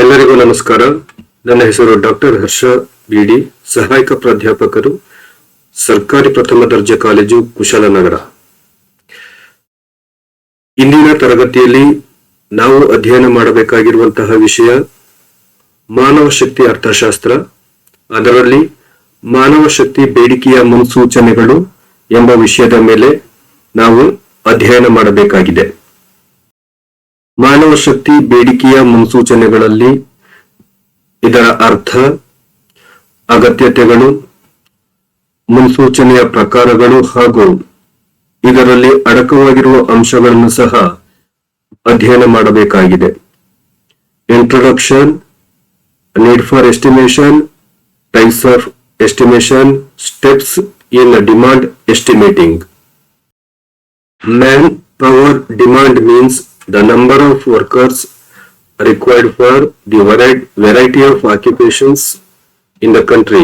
ಎಲ್ಲರಿಗೂ ನಮಸ್ಕಾರ. ನನ್ನ ಹೆಸರು ಡಾಕ್ಟರ್ ಹರ್ಷ ಬಿಡಿ, ಸಹಾಯಕ ಪ್ರಾಧ್ಯಾಪಕರು, ಸರ್ಕಾರಿ ಪ್ರಥಮ ದರ್ಜೆ ಕಾಲೇಜು, ಕುಶಾಲನಗರ. ಇಂದಿನ ತರಗತಿಯಲ್ಲಿ ನಾವು ಅಧ್ಯಯನ ಮಾಡಬೇಕಾಗಿರುವಂತಹ ವಿಷಯ ಮಾನವ ಶಕ್ತಿ ಅರ್ಥಶಾಸ್ತ್ರ. ಅದರಲ್ಲಿ ಮಾನವ ಶಕ್ತಿ ಬೇಡಿಕೆಯ ಮುನ್ಸೂಚನೆಗಳು ಎಂಬ ವಿಷಯದ ಮೇಲೆ ನಾವು ಅಧ್ಯಯನ ಮಾಡಬೇಕಾಗಿದೆ. ಮಾನವ ಶಕ್ತಿ ಬೇಡಿಕೆಯ ಮುನ್ಸೂಚನೆಗಳಲ್ಲಿ ಇದರ ಅರ್ಥ, ಅಗತ್ಯತೆಗಳು, ಮುನ್ಸೂಚನೆಯ ಪ್ರಕಾರಗಳು ಹಾಗೂ ಇದರಲ್ಲಿ ಅಡಕವಾಗಿರುವ ಅಂಶಗಳನ್ನು ಸಹ ಅಧ್ಯಯನ ಮಾಡಬೇಕಾಗಿದೆ. Introduction, need for estimation, types of estimation, steps in demand estimating. Man power demand means the number of workers required for the variety of occupations in the country.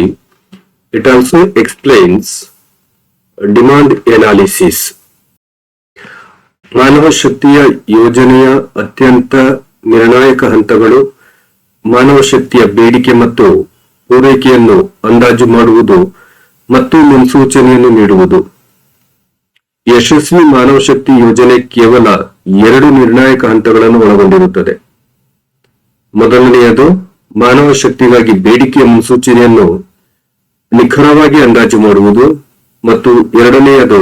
It also explains demand analysis. ಮಾನವ ಶಕ್ತಿಯ ಯೋಜನೆಯ ಅತ್ಯಂತ ನಿರ್ಣಾಯಕ ಹಂತಗಳು ಮಾನವ ಶಕ್ತಿಯ ಬೇಡಿಕೆ ಮತ್ತು ಪೂರೈಕೆಯನ್ನು ಅಂದಾಜು ಮಾಡುವುದು ಮತ್ತು ಮುನ್ಸೂಚನೆಯನ್ನು ನೀಡುವುದು. ಯಶಸ್ವಿ ಮಾನವ ಶಕ್ತಿ ಯೋಜನೆ ಕೇವಲ 2 ನಿರ್ಣಾಯಕ ಹಂತಗಳನ್ನು ಒಳಗೊಂಡಿರುತ್ತದೆ. ಮೊದಲನೆಯದು ಮಾನವ ಶಕ್ತಿಗಾಗಿ ಬೇಡಿಕೆಯ ಮುನ್ಸೂಚನೆಯನ್ನು ನಿಖರವಾಗಿ ಅಂದಾಜು ಮಾಡುವುದು ಮತ್ತು ಎರಡನೆಯದು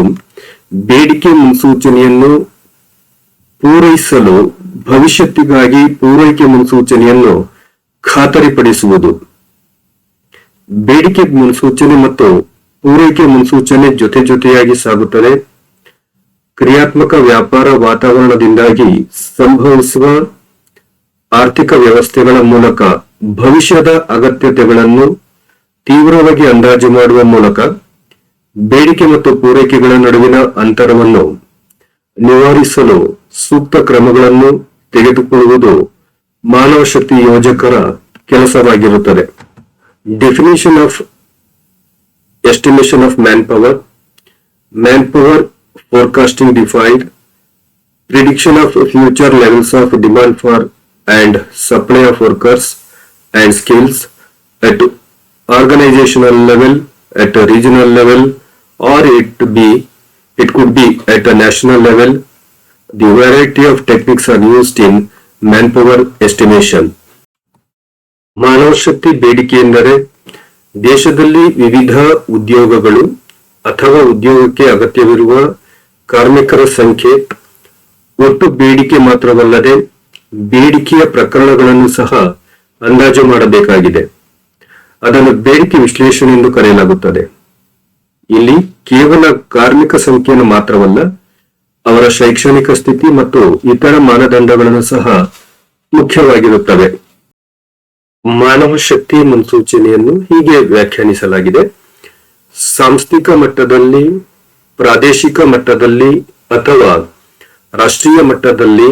ಬೇಡಿಕೆ ಮುನ್ಸೂಚನೆಯನ್ನು ಪೂರೈಸಲು ಭವಿಷ್ಯತ್ತಿಗಾಗಿ ಪೂರೈಕೆ ಮುನ್ಸೂಚನೆಯನ್ನು ಖಾತರಿಪಡಿಸುವುದು. ಬೇಡಿಕೆ ಮುನ್ಸೂಚನೆ ಮತ್ತು ಪೂರೈಕೆ ಮುನ್ಸೂಚನೆ ಜೊತೆಯಾಗಿ ಸಾಗುತ್ತದೆ. ಕ್ರಿಯಾತ್ಮಕ ವ್ಯಾಪಾರ ವಾತಾವರಣದಿಂದಾಗಿ ಸಂಭವಿಸುವ ಆರ್ಥಿಕ ವ್ಯವಸ್ಥೆಗಳ ಮೂಲಕ ಭವಿಷ್ಯದ ಅಗತ್ಯತೆಗಳನ್ನು ತೀವ್ರವಾಗಿ ಅಂದಾಜು ಮಾಡುವ ಮೂಲಕ ಬೇಡಿಕೆ ಮತ್ತು ಪೂರೈಕೆಗಳ ನಡುವಿನ ಅಂತರವನ್ನು ನಿವಾರಿಸಲು ಸೂಕ್ತ ಕ್ರಮಗಳನ್ನು ತೆಗೆದುಕೊಳ್ಳುವುದು ಮಾನವ ಶಕ್ತಿ ಯೋಜಕರ ಕೆಲಸವಾಗಿರುತ್ತದೆ. Definition of estimation of manpower forecasting defined, prediction of future levels of demand for and supply of workers and skills at organizational level, at a regional level, or it could be at a national level. The variety of techniques are used in manpower estimation. ಮಾನವ ಶಕ್ತಿ ಬೇಡಿಕೆ ಎಂದರೆ ದೇಶದಲ್ಲಿ ವಿವಿಧ ಉದ್ಯೋಗಗಳು ಅಥವಾ ಉದ್ಯೋಗಕ್ಕೆ ಅಗತ್ಯವಿರುವ ಕಾರ್ಮಿಕರ ಸಂಖ್ಯೆ, ಒಟ್ಟು ಬೇಡಿಕೆ ಮಾತ್ರವಲ್ಲದೆ ಬೇಡಿಕೆಯ ಪ್ರಕರಣಗಳನ್ನು ಸಹ ಅಂದಾಜು ಮಾಡಬೇಕಾಗಿದೆ. ಅದನ್ನು ಬೇಡಿಕೆ ವಿಶ್ಲೇಷಣೆ ಎಂದು ಕರೆಯಲಾಗುತ್ತದೆ. ಇಲ್ಲಿ ಕೇವಲ ಕಾರ್ಮಿಕ ಸಂಖ್ಯೆಯನ್ನು ಮಾತ್ರವಲ್ಲ, ಅವರ ಶೈಕ್ಷಣಿಕ ಸ್ಥಿತಿ ಮತ್ತು ಇತರ ಮಾನದಂಡಗಳನ್ನು ಸಹ ಮುಖ್ಯವಾಗಿರುತ್ತವೆ. ಮಾನವ ಶಕ್ತಿ ಮುನ್ಸೂಚನೆಯನ್ನು ಹೀಗೆ ವ್ಯಾಖ್ಯಾನಿಸಲಾಗಿದೆ: ಸಾಂಸ್ಥಿಕ ಮಟ್ಟದಲ್ಲಿ, ಪ್ರಾದೇಶಿಕ ಮಟ್ಟದಲ್ಲಿ ಅಥವಾ ರಾಷ್ಟ್ರೀಯ ಮಟ್ಟದಲ್ಲಿ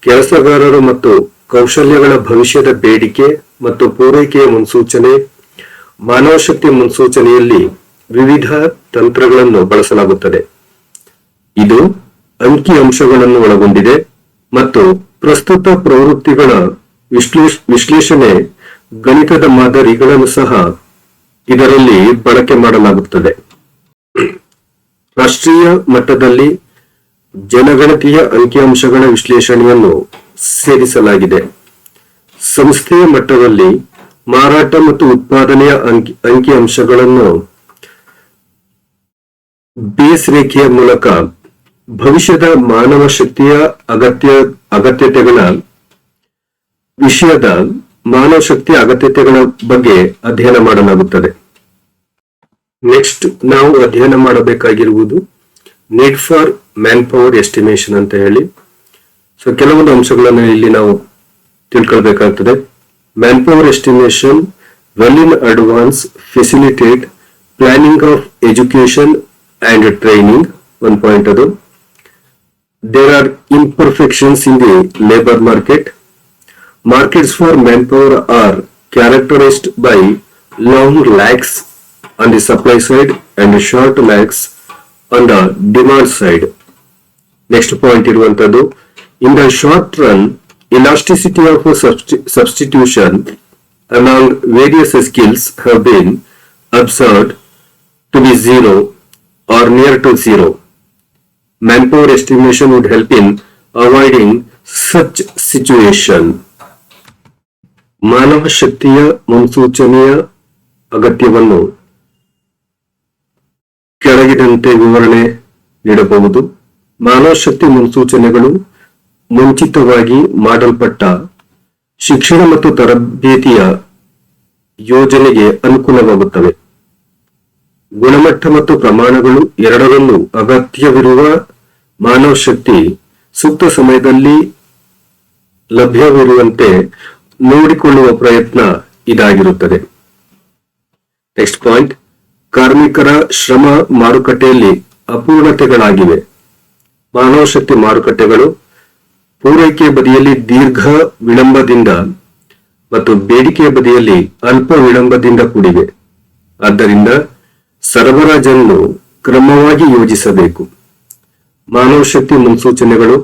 ಕೆಲಸಗಾರರು ಮತ್ತು ಕೌಶಲ್ಯಗಳ ಭವಿಷ್ಯದ ಬೇಡಿಕೆ ಮತ್ತು ಪೂರೈಕೆಯ ಮುನ್ಸೂಚನೆ. ಮಾನವ ಶಕ್ತಿ ಮುನ್ಸೂಚನೆಯಲ್ಲಿ ವಿವಿಧ ತಂತ್ರಗಳನ್ನು ಬಳಸಲಾಗುತ್ತದೆ. ಇದು ಅಂಕಿ ಅಂಶಗಳನ್ನು ಒಳಗೊಂಡಿದೆ ಮತ್ತು ಪ್ರಸ್ತುತ ಪ್ರವೃತ್ತಿಗಳ ವಿಶ್ಲೇಷಣೆ, ಗಣಿತದ ಮಾದರಿಗಳನ್ನು ಸಹ ಇದರಲ್ಲಿ ಬಳಕೆ ಮಾಡಲಾಗುತ್ತದೆ. ರಾಷ್ಟ್ರೀಯ ಮಟ್ಟದಲ್ಲಿ ಜನಗಣತಿಯ ಅಂಕಿಅಂಶಗಳ ವಿಶ್ಲೇಷಣೆಯನ್ನು ಸೇರಿಸಲಾಗಿದೆ. ಸಂಸ್ಥೆಯ ಮಟ್ಟದಲ್ಲಿ ಮಾರಾಟ ಮತ್ತು ಉತ್ಪಾದನೆಯ ಅಂಕಿಅಂಶಗಳನ್ನು ಬೇಸ್ ರೇಖೆಯ ಮೂಲಕ ಭವಿಷ್ಯದ ಮಾನವ ಶಕ್ತಿಯ ಅಗತ್ಯತೆಗಳ ವಿಷಯದ ಮಾನವ ಶಕ್ತಿಯ ಅಗತ್ಯತೆಗಳ ಬಗ್ಗೆ ಅಧ್ಯಯನ ಮಾಡಲಾಗುತ್ತದೆ. ನೆಕ್ಸ್ಟ್ ನಾವು ಅಧ್ಯಯನ ಮಾಡಬೇಕಾಗಿರುವುದು need for manpower estimation ಅಂತ ಹೇಳಿ. ಸೊ ಕೆಲವೊಂದು ಅಂಶಗಳನ್ನು ಇಲ್ಲಿ ನಾವು ತಿಳ್ಕೊಳ್ಬೇಕಾಗ್ತದೆ. Manpower estimation well in advance facilitate planning of education and training. ಒಂದು ಪಾಯಿಂಟ್ ಅದು. There are imperfections in the labour market. Markets for manpower are characterized by long lags on the supply side and short lags on the demand side. Next point ಇರುವಂತದ್ದು, in the short run, elasticity of substitution among various skills have been observed to be zero or near to zero. Manpower estimation would help in avoiding such situation. ಮಾನವ ಶಕ್ತಿಯ ಮುನ್ಸೂಚನೆಯ ಅಗತ್ಯವನ್ನು ಕೆಳಗಿನಂತೆ ವಿವರಣೆ ನೀಡಬಹುದು. ಮಾನವ ಶಕ್ತಿ ಮುನ್ಸೂಚನೆಗಳು ಮುಂಚಿತವಾಗಿ ಮಾಡಲ್ಪಟ್ಟ ಶಿಕ್ಷಣ ಮತ್ತು ತರಬೇತಿಯ ಯೋಜನೆಗೆ ಅನುಕೂಲವಾಗುತ್ತವೆ. ಗುಣಮಟ್ಟ ಮತ್ತು ಪ್ರಮಾಣಗಳು ಎರಡರಲ್ಲೂ ಅಗತ್ಯವಿರುವ ಮಾನವ ಶಕ್ತಿ ಸೂಕ್ತ ಸಮಯದಲ್ಲಿ ಲಭ್ಯವಿರುವಂತೆ ನೋಡಿಕೊಳ್ಳುವ ಪ್ರಯತ್ನ ಇದಾಗಿರುತ್ತದೆ. ನೆಕ್ಸ್ಟ್ ಪಾಯಿಂಟ್, ಕಾರ್ಮಿಕರ ಶ್ರಮ ಮಾರುಕಟ್ಟೆಯಲ್ಲಿ ಅಪೂರ್ಣತೆಗಳಾಗಿವೆ. ಮಾನವ ಶಕ್ತಿ ಮಾರುಕಟ್ಟೆಗಳು ಪೂರೈಕೆ ಬದಿಯಲ್ಲಿ ದೀರ್ಘ ವಿಳಂಬದಿಂದ ಮತ್ತು ಬೇಡಿಕೆಯ ಬದಿಯಲ್ಲಿ ಅಲ್ಪ ವಿಳಂಬದಿಂದ ಕೂಡಿವೆ. ಆದ್ದರಿಂದ ಸರಬರಾಜನ್ನು ಕ್ರಮವಾಗಿ ಯೋಜಿಸಬೇಕು. ಮಾನವ ಶಕ್ತಿ ಮುನ್ಸೂಚನೆಗಳು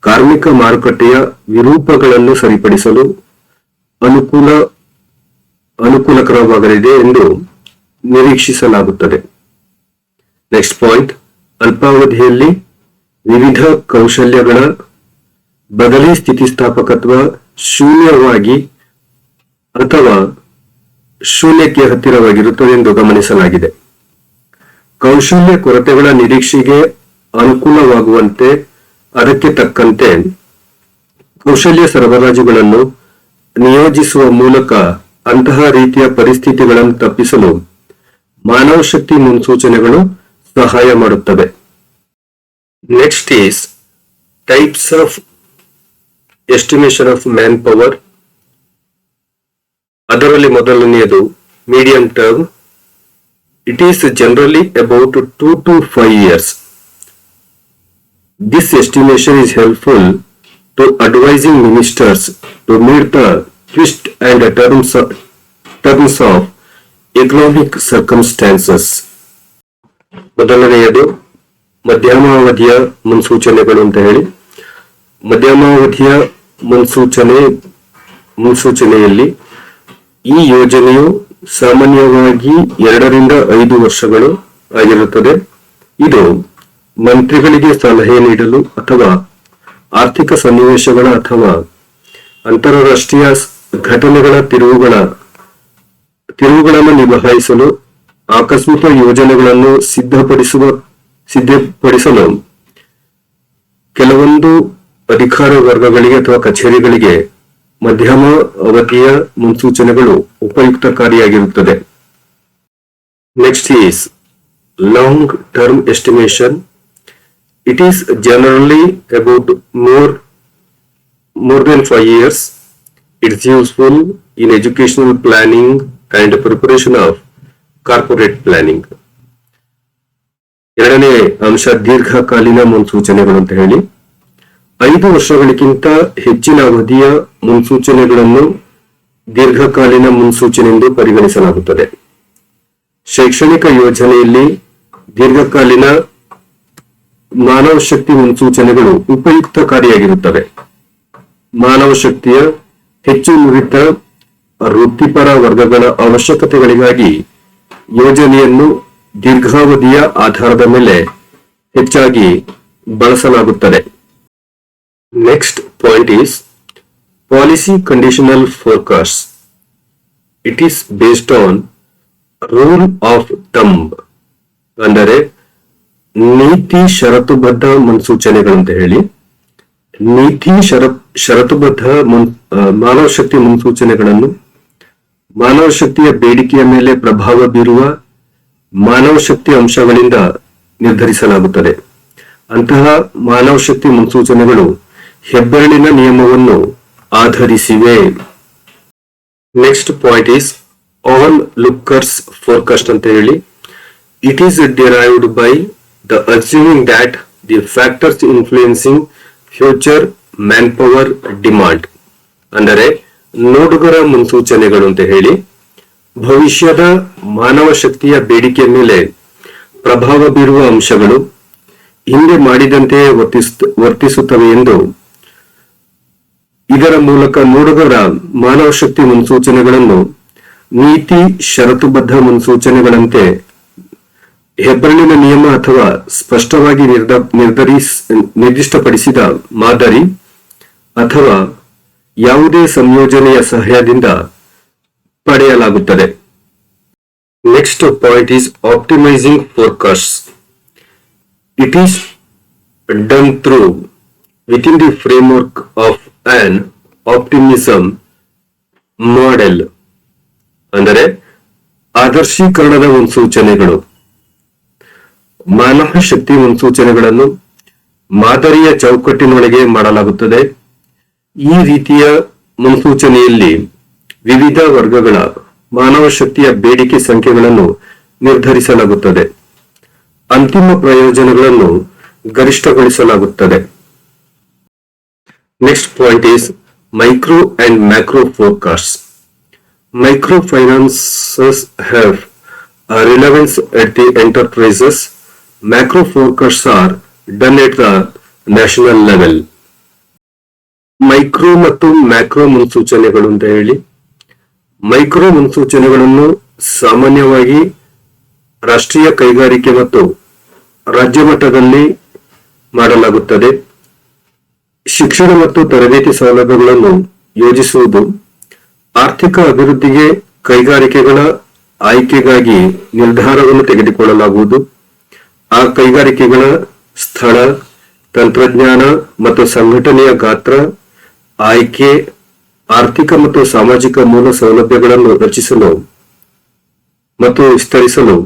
ಕಾರ್ಮಿಕ ಮಾರುಕಟ್ಟೆಯ ವಿರೂಪಗಳನ್ನು ಸರಿಪಡಿಸಲು ಅನುಕೂಲಕರವಾಗಲಿದೆ ಎಂದು ನಿರೀಕ್ಷಿಸಲಾಗುತ್ತದೆ. ನೆಕ್ಸ್ಟ್ ಪಾಯಿಂಟ್, ಅಲ್ಪಾವಧಿಯಲ್ಲಿ ವಿವಿಧ ಕೌಶಲ್ಯಗಳ ಬದಲಿ ಸ್ಥಿತಿಸ್ಥಾಪಕತ್ವ ಶೂನ್ಯವಾಗಿ ಅಥವಾ ಶೂನ್ಯಕ್ಕೆ ಹತ್ತಿರವಾಗಿರುತ್ತದೆ ಎಂದು ಗಮನಿಸಲಾಗಿದೆ. ಕೌಶಲ್ಯ ಕೊರತೆಗಳ ನಿರೀಕ್ಷೆಗೆ ಅನುಕೂಲವಾಗುವಂತೆ ಅದಕ್ಕೆ ತಕ್ಕಂತೆ ಕೌಶಲ್ಯ ಸರಬರಾಜುಗಳನ್ನು ನಿಯೋಜಿಸುವ ಮೂಲಕ ಅಂತಹ ರೀತಿಯ ಪರಿಸ್ಥಿತಿಗಳನ್ನು ತಪ್ಪಿಸಲು ಮಾನವ ಶಕ್ತಿ ಮುನ್ಸೂಚನೆಗಳು ಸಹಾಯ ಮಾಡುತ್ತವೆ. Next is types of estimation of man power. ಅದರಲ್ಲಿ ಮೊದಲನೆಯದು medium term. It is generally about 2 to 5 years. This estimation is helpful to advising ministers to meet the twists and turns of economic circumstances. ಮೊದಲನೆಯದು ಮಧ್ಯಮಾವಧಿಯ ಮುನ್ಸೂಚನೆಗಳು ಅಂತ ಹೇಳಿ. ಮಧ್ಯಮಾವಧಿಯ ಮುನ್ಸೂಚನೆಯಲ್ಲಿ ಈ ಯೋಜನೆಯು ಸಾಮಾನ್ಯವಾಗಿ 2 ರಿಂದ 5 ವರ್ಷಗಳು ಆಗಿರುತ್ತದೆ. ಇದು ಮಂತ್ರಿಗಳಿಗೆ ಸಲಹೆ ನೀಡಲು ಅಥವಾ ಆರ್ಥಿಕ ಸನ್ನಿವೇಶಗಳ ಅಥವಾ ಅಂತಾರಾಷ್ಟ್ರೀಯ ಘಟನೆಗಳ ತಿರುವುಗಳನ್ನು ನಿಭಾಯಿಸಲು ಆಕಸ್ಮಿಕ ಯೋಜನೆಗಳನ್ನು ಸಿದ್ಧಪಡಿಸಲು ಕೆಲವೊಂದು ಅಧಿಕಾರ ವರ್ಗಗಳಿಗೆ ಅಥವಾ ಕಚೇರಿಗಳಿಗೆ ಮಧ್ಯಮ ಅವಧಿಯ ಮುನ್ಸೂಚನೆಗಳು ಉಪಯುಕ್ತಕಾರಿಯಾಗಿರುತ್ತದೆ. Next is long term estimation. It is generally about more than 5 years. It is useful in educational planning and preparation of corporate planning. ಎರಡನೇ ಅಂಶ ದೀರ್ಘಕಾಲೀನ ಮುನ್ಸೂಚನೆಗಳು ಅಂತ ಹೇಳಿ. 5 ವರ್ಷಗಳಿಗಿಂತ ಹೆಚ್ಚಿನ ಅವಧಿಯ ಮುನ್ಸೂಚನೆಗಳನ್ನು ದೀರ್ಘಕಾಲೀನ ಮುನ್ಸೂಚನೆ ಎಂದು ಪರಿಗಣಿಸಲಾಗುತ್ತದೆ. ಶೈಕ್ಷಣಿಕ ಯೋಜನೆಯಲ್ಲಿ ದೀರ್ಘಕಾಲೀನ ಮಾನವ ಶಕ್ತಿ ಮುನ್ಸೂಚನೆಗಳು ಉಪಯುಕ್ತಕಾರಿಯಾಗಿರುತ್ತವೆ. ಮಾನವ ಶಕ್ತಿಯ ಹೆಚ್ಚು ನುರಿತ ವೃತ್ತಿಪರ ವರ್ಗಗಳ ಅವಶ್ಯಕತೆಗಳಿಗಾಗಿ ಯೋಜನೆಯನ್ನು ದೀರ್ಘಾವಧಿಯ ಆಧಾರದ ಮೇಲೆ ಹೆಚ್ಚಾಗಿ ಬಳಸಲಾಗುತ್ತದೆ. Next point is policy conditional forecast. It is based on rule of thumb, ಅಂದರೆ ನೀತಿ ಷರತ್ತುಬದ್ಧ ಮುನ್ಸೂಚನೆಗಳು ಅಂತ ಹೇಳಿ. ನೀತಿ ಷರತ್ತುಬದ್ಧ ಮಾನವ ಶಕ್ತಿ ಮುನ್ಸೂಚನೆಗಳನ್ನು ಮಾನವ ಶಕ್ತಿಯ ಬೇಡಿಕೆಯ ಮೇಲೆ ಪ್ರಭಾವ ಬೀರುವ ಮಾನವ ಶಕ್ತಿ ಅಂಶಗಳಿಂದ ನಿರ್ಧರಿಸಲಾಗುತ್ತದೆ. ಅಂತಹ ಮಾನವ ಶಕ್ತಿ ಮುನ್ಸೂಚನೆಗಳು ಹೆಬ್ಬೆರಳಿನ ನಿಯಮವನ್ನು ಆಧರಿಸಿವೆ. Next point is all lookers forecast ಅಂತ ಹೇಳಿ. It is derived by the assuming that the factors influencing future manpower demand, ಅಂದರೆ ನೋಡುಗರ ಮುನ್ಸೂಚನೆಗಳು ಅಂತ ಹೇಳಿ ಭವಿಷ್ಯದ ಮಾನವ ಶಕ್ತಿಯ ಬೇಡಿಕೆಯ ಮೇಲೆ ಪ್ರಭಾವ ಬೀರುವ ಅಂಶಗಳು ಹಿಂದೆ ಮಾಡಿದಂತೆಯೇ ವರ್ತಿಸುತ್ತವೆ ಎಂದು ಇದರ ಮೂಲಕ ನೋಡುಗರ ಮಾನವ ಶಕ್ತಿ ಮುನ್ಸೂಚನೆಗಳನ್ನು ನೀತಿ ಷರತ್ತುಬದ್ಧ ಮುನ್ಸೂಚನೆಗಳಂತೆ ಹೆಬ್ಬೆರಳಿನ ನಿಯಮ ಅಥವಾ ಸ್ಪಷ್ಟವಾಗಿ ನಿರ್ದಿಷ್ಟಪಡಿಸಿದ ಮಾದರಿ ಅಥವಾ ಯಾವುದೇ ಸಂಯೋಜನೆಯ ಸಹಾಯದಿಂದ ಪಡೆಯಲಾಗುತ್ತದೆ. Next point is optimising forecast. It is done through within the framework of an optimism model. ಅಂದರೆ ಆದರ್ಶೀಕರಣದ ಮುನ್ಸೂಚನೆಗಳು. ಮಾನವ ಶಕ್ತಿ ಮುನ್ಸೂಚನೆಗಳನ್ನು ಮಾದರಿಯ ಚೌಕಟ್ಟಿನೊಳಗೆ ಮಾಡಲಾಗುತ್ತದೆ. ಈ ರೀತಿಯ ಮುನ್ಸೂಚನೆಯಲ್ಲಿ ವಿವಿಧ ವರ್ಗಗಳ ಮಾನವ ಶಕ್ತಿಯ ಬೇಡಿಕೆ ಸಂಖ್ಯೆಗಳನ್ನು ನಿರ್ಧರಿಸಲಾಗುತ್ತದೆ. ಅಂತಿಮ ಪ್ರಯೋಜನಗಳನ್ನು ಗರಿಷ್ಠಗೊಳಿಸಲಾಗುತ್ತದೆ. Next point is micro and macro forecasts. Microfinances have a relevance at the enterprises. Macro forecasts are done at the national level. Micro ಮತ್ತು ಮ್ಯಾಕ್ರೋ ಮುನ್ಸೂಚನೆಗಳು ಅಂತ ಹೇಳಿ, ಮೈಕ್ರೋ ಮುನ್ಸೂಚನೆಗಳನ್ನು ಸಾಮಾನ್ಯವಾಗಿ ರಾಷ್ಟ್ರೀಯ ಕೈಗಾರಿಕೆ ಮತ್ತು ರಾಜ್ಯ ಮಟ್ಟದಲ್ಲಿ ಮಾಡಲಾಗುತ್ತದೆ. ಶಿಕ್ಷಣ ಮತ್ತು ತರಬೇತಿ ಸೌಲಭ್ಯಗಳನ್ನು ಯೋಜಿಸುವುದು, ಆರ್ಥಿಕ ಅಭಿವೃದ್ಧಿಗೆ ಕೈಗಾರಿಕೆಗಳ ಆಯ್ಕೆಗಾಗಿ ನಿರ್ಧಾರವನ್ನು ತೆಗೆದುಕೊಳ್ಳಲಾಗುವುದು, ಆ ಕೈಗಾರಿಕೆಗಳ ಸ್ಥಳ, ತಂತ್ರಜ್ಞಾನ ಮತ್ತು ಸಂಘಟನೆಯ ಗಾತ್ರ, ಆಯ್ಕೆ, ಆರ್ಥಿಕ ಮತ್ತು ಸಾಮಾಜಿಕ ಮೂಲ ಸೌಲಭ್ಯಗಳನ್ನು ರಚಿಸಲು ಮತ್ತು ವಿಸ್ತರಿಸಲು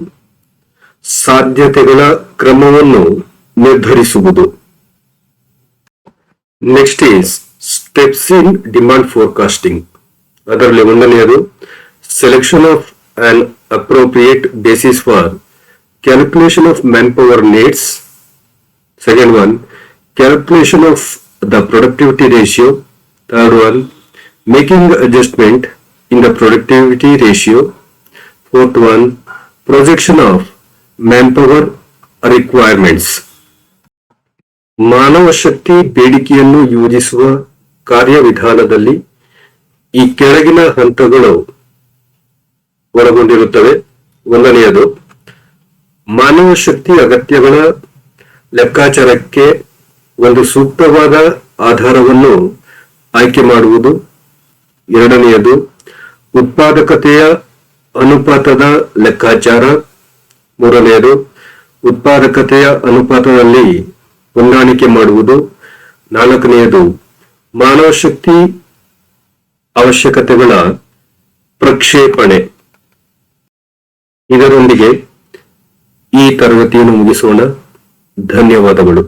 ಸಾಧ್ಯತೆಗಳ ಕ್ರಮವನ್ನು ನಿರ್ಧರಿಸುವುದು. Next is steps in demand forecasting. ಅದರಲ್ಲಿ ಒಂದನೆಯದು selection of an appropriate basis for calculation of manpower needs. Second one, calculation of the productivity ratio. Third one, making adjustment in the productivity ratio. Fourth one, projection of manpower requirements. ಮಾನವ ಶಕ್ತಿ ಬೇಡಿಕೆಯನ್ನು ಯೋಜಿಸುವ ಕಾರ್ಯವಿಧಾನದಲ್ಲಿ ಈ ಕೆಳಗಿನ ಹಂತಗಳು ಒಳಗೊಂಡಿರುತ್ತವೆ. ಒಂದನೆಯದು, ಮಾನವ ಶಕ್ತಿ ಅಗತ್ಯಗಳ ಲೆಕ್ಕಾಚಾರಕ್ಕೆ ಒಂದು ಸೂಕ್ತವಾದ ಆಧಾರವನ್ನು ಆಯ್ಕೆ ಮಾಡುವುದು. ಎರಡನೆಯದು, ಉತ್ಪಾದಕತೆಯ ಅನುಪಾತದ ಲೆಕ್ಕಾಚಾರ. ಮೂರನೆಯದು, ಉತ್ಪಾದಕತೆಯ ಅನುಪಾತದಲ್ಲಿ ಹೊಂದಾಣಿಕೆ ಮಾಡುವುದು. ನಾಲ್ಕನೆಯದು, ಮಾನವ ಶಕ್ತಿ ಅವಶ್ಯಕತೆಗಳ ಪ್ರಕ್ಷೇಪಣೆ. ಇದರೊಂದಿಗೆ ಈ ತರಗತಿಯನ್ನು ಮುಗಿಸೋಣ. ಧನ್ಯವಾದಗಳು.